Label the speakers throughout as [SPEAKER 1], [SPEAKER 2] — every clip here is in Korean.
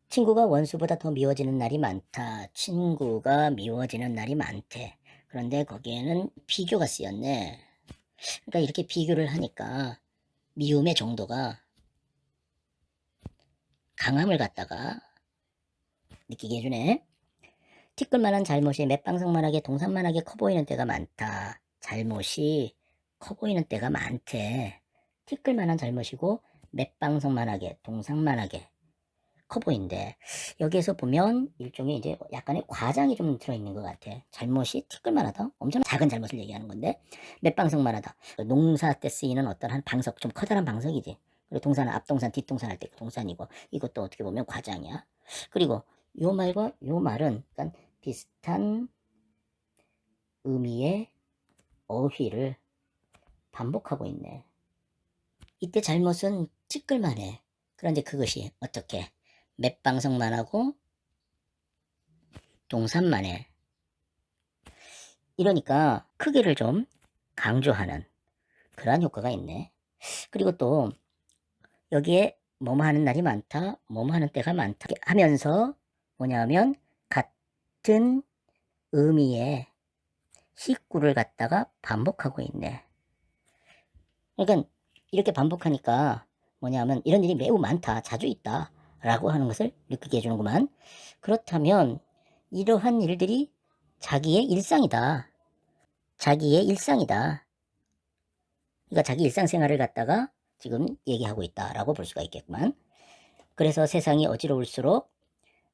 [SPEAKER 1] 친구가 원수보다 더 미워지는 날이 많다. 친구가 미워지는 날이 많대. 그런데 거기에는 비교가 쓰였네. 그러니까 이렇게 비교를 하니까 미움의 정도가 강함을 갖다가 느끼게 해주네. 티끌만한 잘못이 맷방석만하게 동산만하게 커 보이는 때가 많다. 잘못이 커 보이는 때가 많대. 티끌만한 잘못이고 맷방석만하게 동산만하게 커 보인대. 여기에서 보면 일종의 이제 약간의 과장이 좀 들어있는 것 같아. 잘못이 티끌만하다? 엄청 작은 잘못을 얘기하는 건데 맷방석만하다. 농사 때 쓰이는 어떤 한 방석, 좀 커다란 방석이지. 그리고 동사는 앞동산, 뒷동산 할 때 동산이고 이것도 어떻게 보면 과장이야. 그리고 요 말과 요 말은 약간 비슷한 의미의 어휘를 반복하고 있네. 이때 잘못은 티끌만해. 그런데 그것이 어떻게 맷방석만 하고 동산만 해. 이러니까 크기를 좀 강조하는 그러한 효과가 있네. 그리고 또 여기에 뭐뭐 하는 날이 많다, 뭐뭐 하는 때가 많다 하면서 뭐냐면 같은 의미의 식구를 갖다가 반복하고 있네. 그러니까 이렇게 반복하니까 뭐냐면 이런 일이 매우 많다, 자주 있다 라고 하는 것을 느끼게 해주는구만. 그렇다면 이러한 일들이 자기의 일상이다. 자기의 일상이다. 그러니까 자기 일상생활을 갖다가 지금 얘기하고 있다라고 볼 수가 있겠구만. 그래서 세상이 어지러울수록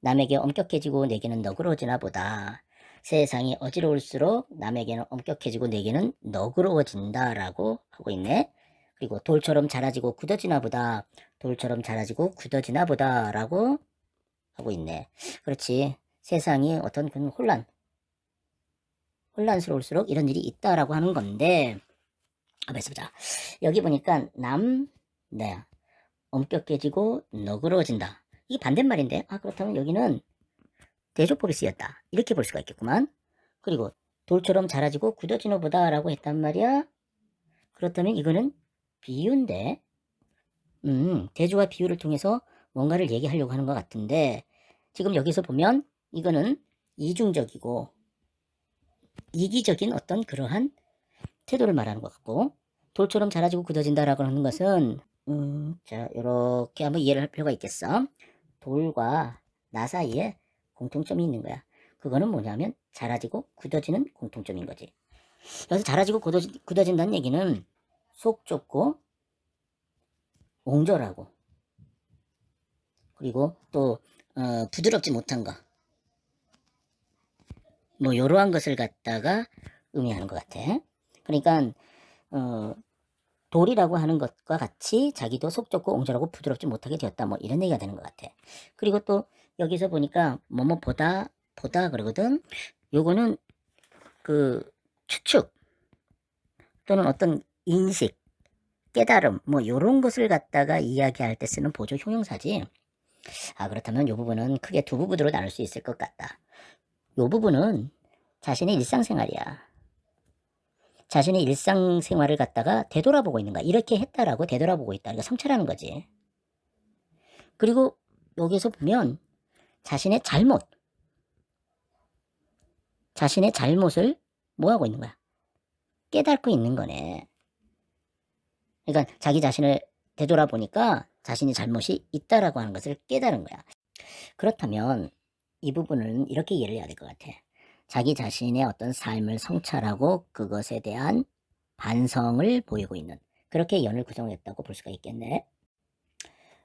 [SPEAKER 1] 남에게 엄격해지고 내게는 너그러워지나 보다. 세상이 어지러울수록 남에게는 엄격해지고 내게는 너그러워진다라고 하고 있네. 그리고 돌처럼 자라지고 굳어지나 보다. 돌처럼 자라지고 굳어지나 보다라고 하고 있네. 그렇지. 세상이 어떤 그런 혼란스러울수록 이런 일이 있다라고 하는 건데, 한번 보자. 여기 보니까 네, 엄격해지고 너그러워진다. 이게 반대말인데, 그렇다면 여기는 대조법이 쓰였다. 이렇게 볼 수가 있겠구만. 그리고 돌처럼 자라지고 굳어지나 보다라고 했단 말이야. 그렇다면 이거는 비유인데, 대조와 비유를 통해서 뭔가를 얘기하려고 하는 것 같은데, 지금 여기서 보면 이거는 이중적이고 이기적인 어떤 그러한 태도를 말하는 것 같고, 돌처럼 자라지고 굳어진다라고 하는 것은 자, 요렇게 한번 이해를 할 필요가 있겠어. 돌과 나 사이에 공통점이 있는 거야. 그거는 뭐냐면 자라지고 굳어지는 공통점인 거지. 여기서 자라지고 굳어진다는 얘기는 속 좁고 옹졸하고, 그리고 또 부드럽지 못한 거, 뭐 요러한 것을 갖다가 의미하는 것 같아. 그러니까 어, 돌이라고 하는 것과 같이 자기도 속 좁고 옹졸하고 부드럽지 못하게 되었다, 뭐 이런 얘기가 되는 것 같아. 그리고 또 여기서 보니까 뭐뭐 보다 그러거든. 요거는 그 추측 또는 어떤 인식, 깨달음 뭐 요런 것을 갖다가 이야기할 때 쓰는 보조 형용사지. 그렇다면 요 부분은 크게 두 부분으로 나눌 수 있을 것 같다. 요 부분은 자신의 일상생활이야. 자신의 일상생활을 갖다가 되돌아보고 있는 거야. 이렇게 했다라고 되돌아보고 있다. 그러니까 성찰하는 거지. 그리고 여기서 보면 자신의 잘못을 뭐 하고 있는 거야? 깨닫고 있는 거네. 그러니까 자기 자신을 되돌아보니까 자신의 잘못이 있다라고 하는 것을 깨달은 거야. 그렇다면 이 부분은 이렇게 이해를 해야 될 것 같아. 자기 자신의 어떤 삶을 성찰하고 그것에 대한 반성을 보이고 있는, 그렇게 연을 구성했다고 볼 수가 있겠네.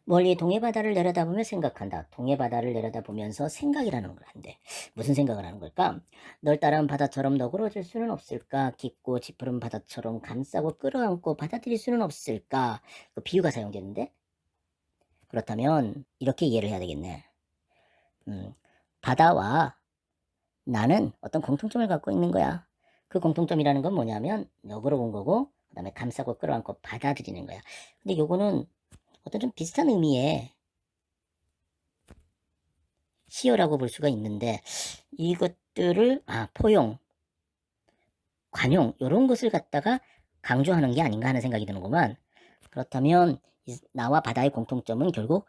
[SPEAKER 1] 멀리 동해바다를 내려다보며 생각한다. 동해바다를 내려다보면서 생각이라는 걸 한대. 무슨 생각을 하는 걸까? 널따라운 바다처럼 너그러질 수는 없을까? 깊고 짙푸른 바다처럼 감싸고 끌어안고 받아들일 수는 없을까? 그 비유가 사용되는데, 그렇다면 이렇게 이해를 해야 되겠네. 바다와 나는 어떤 공통점을 갖고 있는 거야. 그 공통점이라는 건 뭐냐면 너그러운 거고, 그 다음에 감싸고 끌어안고 받아들이는 거야. 근데 요거는 어떤 좀 비슷한 의미의 시어라고 볼 수가 있는데, 이것들을 포용, 관용 이런 것을 갖다가 강조하는 게 아닌가 하는 생각이 드는구만. 그렇다면 나와 바다의 공통점은 결국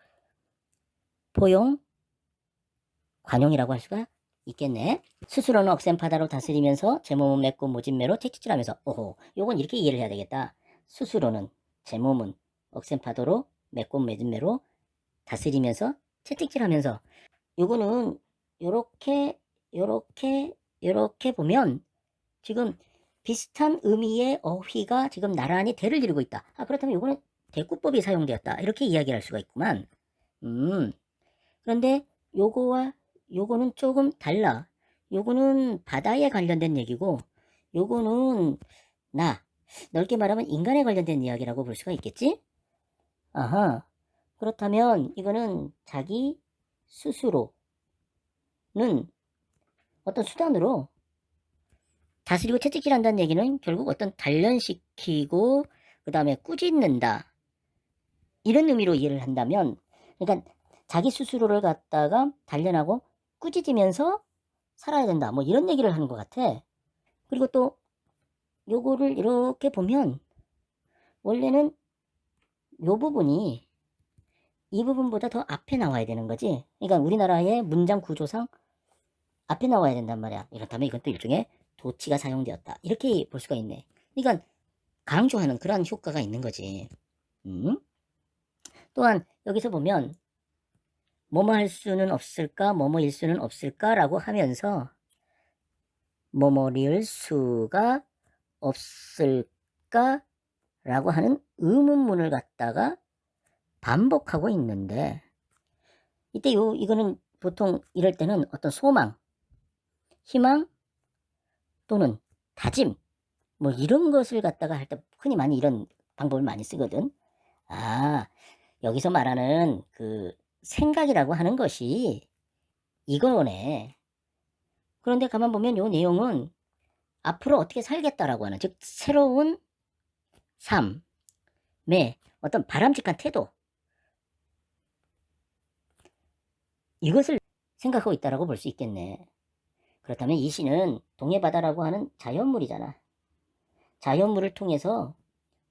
[SPEAKER 1] 포용, 관용이라고 할 수가 있겠네. 스스로는 억센파다로 다스리면서 제 몸은 맺고 모진매로 채찍질하면서 오호 요건 이렇게 이해를 해야 되겠다. 스스로는 제 몸은 억센파도로 맺고 모진매로 다스리면서 채찍질하면서 요거는 요렇게 보면 지금 비슷한 의미의 어휘가 지금 나란히 대를 이루고 있다. 그렇다면 요거는 대꾸법이 사용되었다. 이렇게 이야기할 수가 있구만. 그런데 요거와 요거는 조금 달라. 요거는 바다에 관련된 얘기고 요거는 넓게 말하면 인간에 관련된 이야기라고 볼 수가 있겠지? 아하. 그렇다면 이거는 자기 스스로는 어떤 수단으로 다스리고 채찍질한다는 얘기는 결국 어떤 단련시키고 그 다음에 꾸짖는다 이런 의미로 이해를 한다면, 그러니까 자기 스스로를 갖다가 단련하고 꾸짖으면서 살아야 된다 뭐 이런 얘기를 하는 것 같아. 그리고 또 요거를 이렇게 보면 원래는 요 부분이 이 부분보다 더 앞에 나와야 되는 거지. 그러니까 우리나라의 문장 구조상 앞에 나와야 된단 말이야. 이렇다면 이건 또 일종의 도치가 사용되었다 이렇게 볼 수가 있네. 그러니까 강조하는 그러한 효과가 있는 거지. 또한 여기서 보면 뭐뭐 할 수는 없을까 뭐뭐일 수는 없을까 라고 하면서 뭐뭐일 수가 없을까 라고 하는 의문문을 갖다가 반복하고 있는데, 이때 이거는 보통 이럴 때는 어떤 소망, 희망 또는 다짐 뭐 이런 것을 갖다가 할 때 흔히 많이 이런 방법을 많이 쓰거든. 여기서 말하는 그 생각이라고 하는 것이 이거네. 그런데 가만 보면 요 내용은 앞으로 어떻게 살겠다라고 하는, 즉 새로운 삶의 어떤 바람직한 태도, 이것을 생각하고 있다라고 볼 수 있겠네. 그렇다면 이 시는 동해바다라고 하는 자연물이잖아. 자연물을 통해서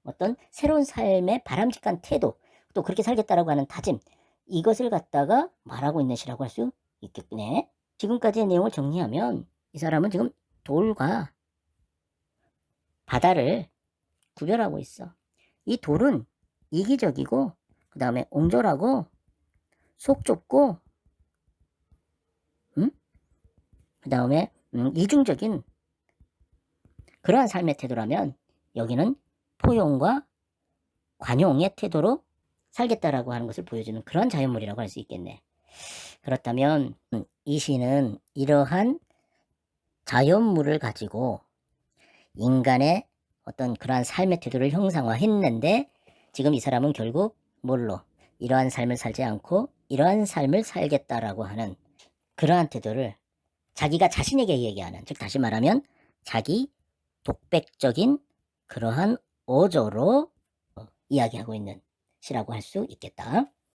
[SPEAKER 1] 어떤 새로운 삶의 바람직한 태도, 또 그렇게 살겠다라고 하는 다짐, 이것을 갖다가 말하고 있는 시라고 할 수 있겠네. 지금까지의 내용을 정리하면 이 사람은 지금 돌과 바다를 구별하고 있어. 이 돌은 이기적이고 그 다음에 옹졸하고 속 좁고 그 다음에 이중적인 그러한 삶의 태도라면 여기는 포용과 관용의 태도로 살겠다라고 하는 것을 보여주는 그런 자연물이라고 할 수 있겠네. 그렇다면 이 시는 이러한 자연물을 가지고 인간의 어떤 그러한 삶의 태도를 형상화했는데, 지금 이 사람은 결국 뭘로 이러한 삶을 살지 않고 이러한 삶을 살겠다라고 하는 그러한 태도를 자기가 자신에게 얘기하는, 즉 다시 말하면 자기 독백적인 그러한 어조로 이야기하고 있는 시라고 할 수 있겠다.